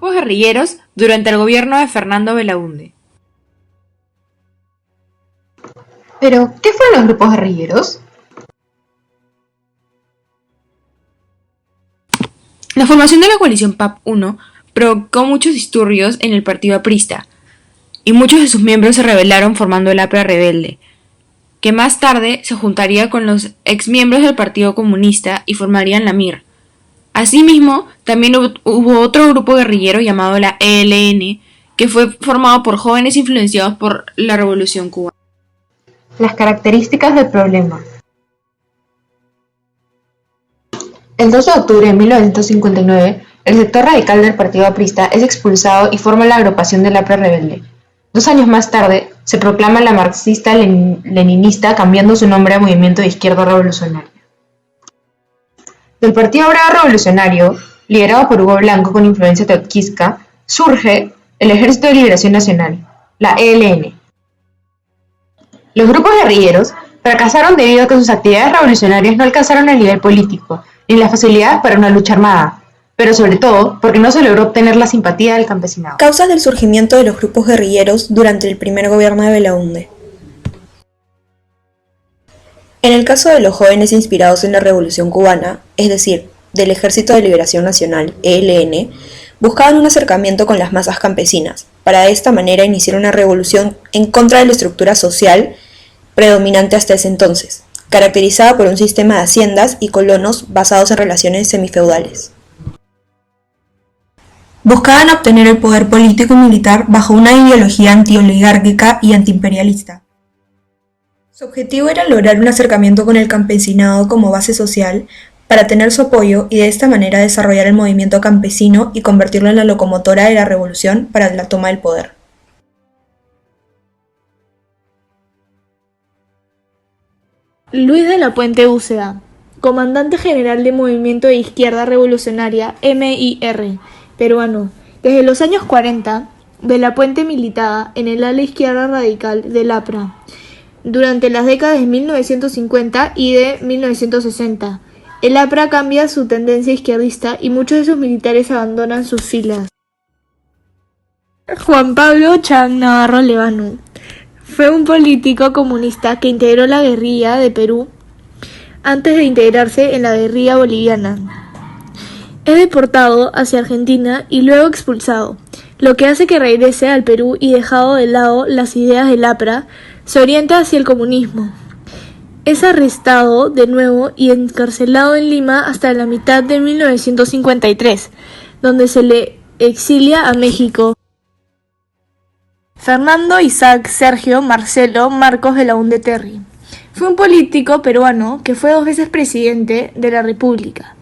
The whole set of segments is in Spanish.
grupos guerrilleros durante el gobierno de Fernando Belaúnde. ¿Pero qué fueron los grupos guerrilleros? La formación de la coalición PAP-1 provocó muchos disturbios en el partido aprista, y muchos de sus miembros se rebelaron formando el APRA rebelde, que más tarde se juntaría con los exmiembros del Partido Comunista y formarían la MIR. Asimismo, también hubo otro grupo guerrillero llamado la ELN, que fue formado por jóvenes influenciados por la Revolución cubana. Las características del problema. El 2 de octubre de 1959, el sector radical del Partido Aprista es expulsado y forma la agrupación del APRA rebelde. 2 años más tarde, se proclama la marxista-leninista cambiando su nombre a Movimiento de Izquierda Revolucionaria. Del Partido Obrero Revolucionario, liderado por Hugo Blanco con influencia trotskista, surge el Ejército de Liberación Nacional, la ELN. Los grupos guerrilleros fracasaron debido a que sus actividades revolucionarias no alcanzaron el nivel político, ni las facilidades para una lucha armada, pero sobre todo porque no se logró obtener la simpatía del campesinado. Causas del surgimiento de los grupos guerrilleros durante el primer gobierno de Belaúnde. En el caso de los jóvenes inspirados en la Revolución cubana, es decir, del Ejército de Liberación Nacional, ELN, buscaban un acercamiento con las masas campesinas, para de esta manera iniciar una revolución en contra de la estructura social predominante hasta ese entonces, caracterizada por un sistema de haciendas y colonos basados en relaciones semifeudales. Buscaban obtener el poder político y militar bajo una ideología antioligárquica y antiimperialista. Su objetivo era lograr un acercamiento con el campesinado como base social para tener su apoyo y de esta manera desarrollar el movimiento campesino y convertirlo en la locomotora de la revolución para la toma del poder. Luis de la Puente Uceda, comandante general del Movimiento de Izquierda Revolucionaria MIR, peruano. Desde los años 40, de la Puente militaba en el ala izquierda radical del APRA, durante las décadas de 1950 y de 1960. El APRA cambia su tendencia izquierdista y muchos de sus militares abandonan sus filas. Juan Pablo Chang Navarro Levanu fue un político comunista que integró la guerrilla de Perú antes de integrarse en la guerrilla boliviana. Es deportado hacia Argentina y luego expulsado, lo que hace que regrese al Perú y, dejado de lado las ideas del APRA, se orienta hacia el comunismo. Es arrestado de nuevo y encarcelado en Lima hasta la mitad de 1953, donde se le exilia a México. Fernando Isaac Sergio Marcelo Marcos Belaúnde Terry fue un político peruano que fue 2 veces presidente de la República.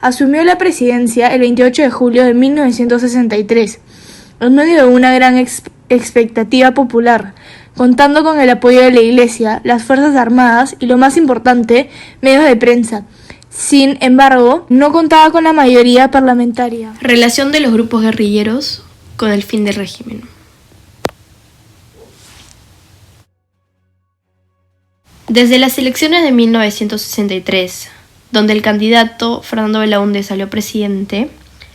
Asumió la presidencia el 28 de julio de 1963, en medio de una gran expectativa popular, contando con el apoyo de la Iglesia, las Fuerzas Armadas y, lo más importante, medios de prensa. Sin embargo, no contaba con la mayoría parlamentaria. Relación de los grupos guerrilleros con el fin del régimen. Desde las elecciones de 1963, donde el candidato Fernando Belaúnde salió presidente,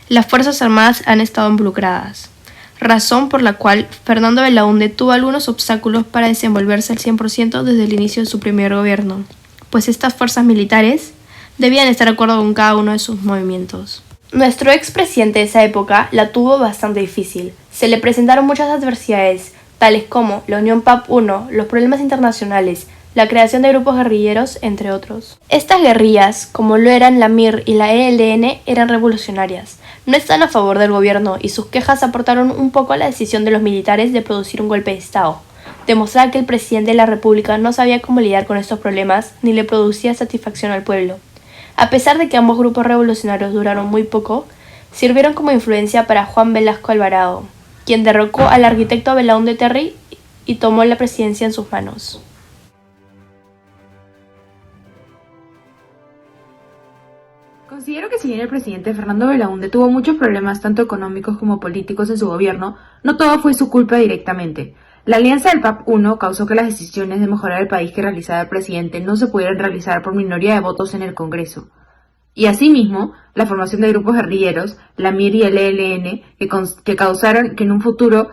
las Fuerzas Armadas han estado involucradas, razón por la cual Fernando Belaúnde tuvo algunos obstáculos para desenvolverse al 100% desde el inicio de su primer gobierno, pues estas fuerzas militares debían estar de acuerdo con cada uno de sus movimientos. Nuestro expresidente de esa época la tuvo bastante difícil. Se le presentaron muchas adversidades, tales como la Unión PAP-1, los problemas internacionales, la creación de grupos guerrilleros, entre otros. Estas guerrillas, como lo eran la MIR y la ELN, eran revolucionarias. No están a favor del gobierno y sus quejas aportaron un poco a la decisión de los militares de producir un golpe de Estado. Demostrar que el presidente de la República no sabía cómo lidiar con estos problemas ni le producía satisfacción al pueblo. A pesar de que ambos grupos revolucionarios duraron muy poco, sirvieron como influencia para Juan Velasco Alvarado, quien derrocó al arquitecto Belaúnde Terry y tomó la presidencia en sus manos. Considero que si bien el presidente Fernando Belaúnde tuvo muchos problemas tanto económicos como políticos en su gobierno, no todo fue su culpa directamente. La alianza del PAP-1 causó que las decisiones de mejorar el país que realizaba el presidente no se pudieran realizar por minoría de votos en el Congreso. y asimismo la formación de grupos guerrilleros, la MIR y el ELN, que causaron que en un futuro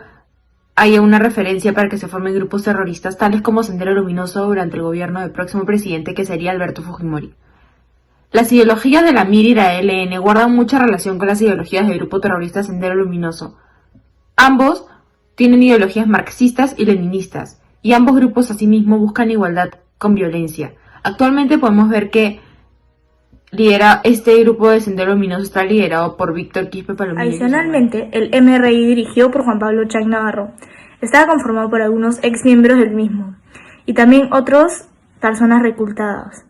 haya una referencia para que se formen grupos terroristas tales como Sendero Luminoso durante el gobierno del próximo presidente, que sería Alberto Fujimori. Las ideologías de la MIR y la ELN guardan mucha relación con las ideologías del grupo terrorista Sendero Luminoso. Ambos tienen ideologías marxistas y leninistas, y ambos grupos asimismo buscan igualdad con violencia. Actualmente podemos ver que este grupo de Sendero Luminoso está liderado por Víctor Quispe Palomino. Adicionalmente, el MRI, dirigido por Juan Pablo Chay Navarro, estaba conformado por algunos exmiembros del mismo y también otras personas reclutadas.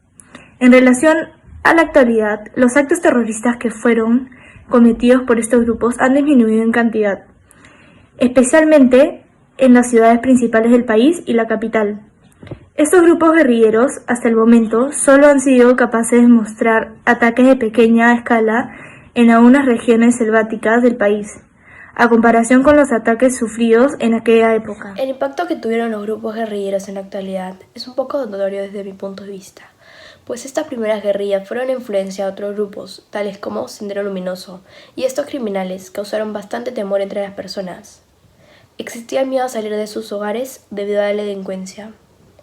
En relación a la actualidad, los actos terroristas que fueron cometidos por estos grupos han disminuido en cantidad, especialmente en las ciudades principales del país y la capital. Estos grupos guerrilleros, hasta el momento, solo han sido capaces de mostrar ataques de pequeña escala en algunas regiones selváticas del país, a comparación con los ataques sufridos en aquella época. El impacto que tuvieron los grupos guerrilleros en la actualidad es un poco notorio desde mi punto de vista, pues estas primeras guerrillas fueron influencia de otros grupos, tales como Sendero Luminoso, y estos criminales causaron bastante temor entre las personas. Existía el miedo a salir de sus hogares debido a la delincuencia.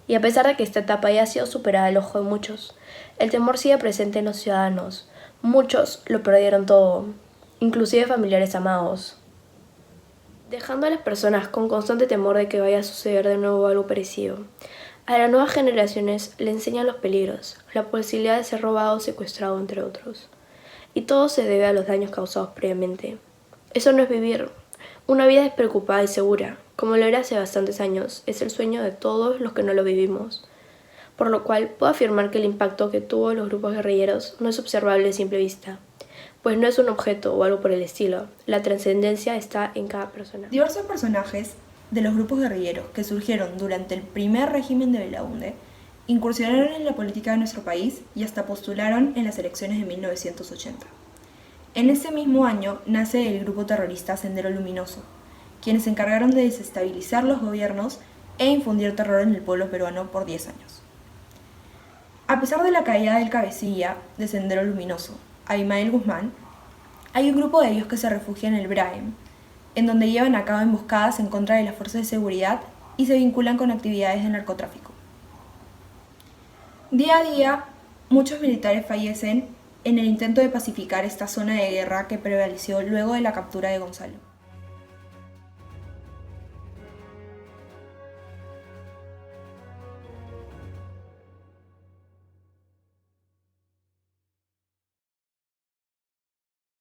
Y a pesar de que esta etapa haya sido superada al ojo de muchos, el temor sigue presente en los ciudadanos. Muchos lo perdieron todo, inclusive familiares amados, dejando a las personas con constante temor de que vaya a suceder de nuevo algo parecido. A las nuevas generaciones le enseñan los peligros, la posibilidad de ser robado o secuestrado, entre otros. Y todo se debe a los daños causados previamente. Eso no es vivir una vida despreocupada y segura, como lo era hace bastantes años. Es el sueño de todos los que no lo vivimos. Por lo cual puedo afirmar que el impacto que tuvo los grupos guerrilleros no es observable a simple vista, pues no es un objeto o algo por el estilo. La trascendencia está en cada persona. Diversos personajes de los grupos guerrilleros que surgieron durante el primer régimen de Belaúnde incursionaron en la política de nuestro país y hasta postularon en las elecciones de 1980. En ese mismo año nace el grupo terrorista Sendero Luminoso, quienes se encargaron de desestabilizar los gobiernos e infundir terror en el pueblo peruano por 10 años. A pesar de la caída del cabecilla de Sendero Luminoso, Abimael Guzmán, hay un grupo de ellos que se refugia en el Braem, en donde llevan a cabo emboscadas en contra de las fuerzas de seguridad y se vinculan con actividades de narcotráfico. Día a día, muchos militares fallecen en el intento de pacificar esta zona de guerra que prevaleció luego de la captura de Gonzalo.